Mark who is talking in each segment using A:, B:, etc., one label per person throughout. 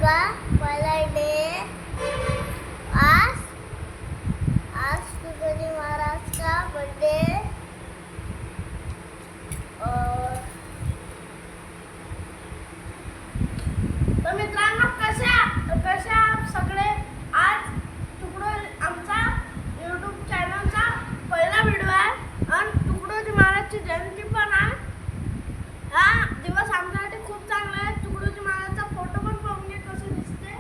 A: का मला डे आज आज तुझी महाराजचा बर्थडे तर मित्रांनो कशा सगळे आज तुकडो आमचा YouTube चॅनलचा पहिला व्हिडिओ आहे आणि तुकडोजी महाराजची जयंती पण आहे. हा दिवस आमच्यासाठी खूप चांगला आहे. तुकडोजी महाराजचा फोटो पण पाहून घे कसे दिसते.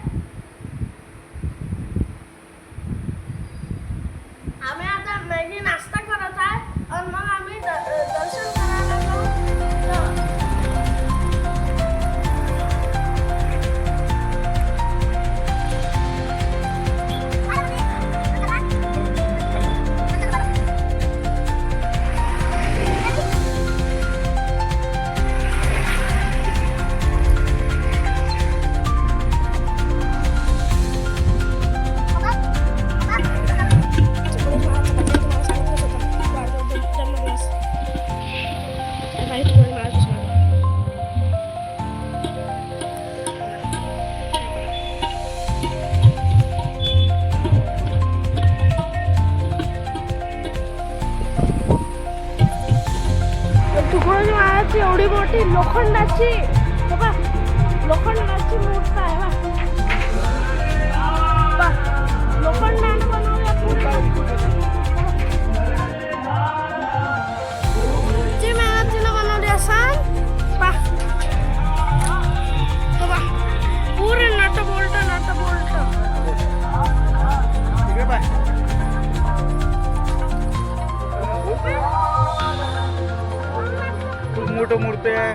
A: आम्ही आता मॅगी नाश्ता करत आहे आणि मग आम्ही दर्शन करायला जाऊ. तुकडोजी महाराजची एवढी मोठी लोखंडाची मूर्त आहे बा. लोखंडाने बनवल्या किती मेहनतीने बनवली असाल बा. पुरे नट बोल्ट
B: खूप मोठं मूर्ती आहे.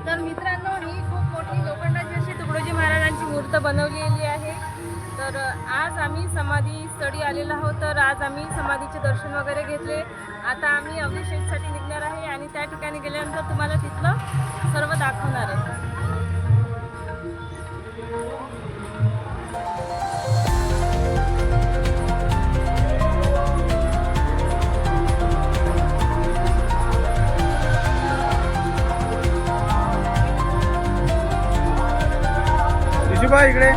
C: तर मित्रांनो ही खूप मोठी लोखंडाची अशी तुकडोजी महाराजांची मूर्त बनवलेली आहे. तर आज आम्ही समाधी स्थळी आलेलो आहोत. तर आज आम्ही समाधीचे दर्शन वगैरे घेतले. आता आम्ही अभिषेकसाठी निघणार आहे आणि त्या ठिकाणी गेल्यानंतर तुम्हाला तिथलं सर्व दाखवणार आहे.
B: इकडे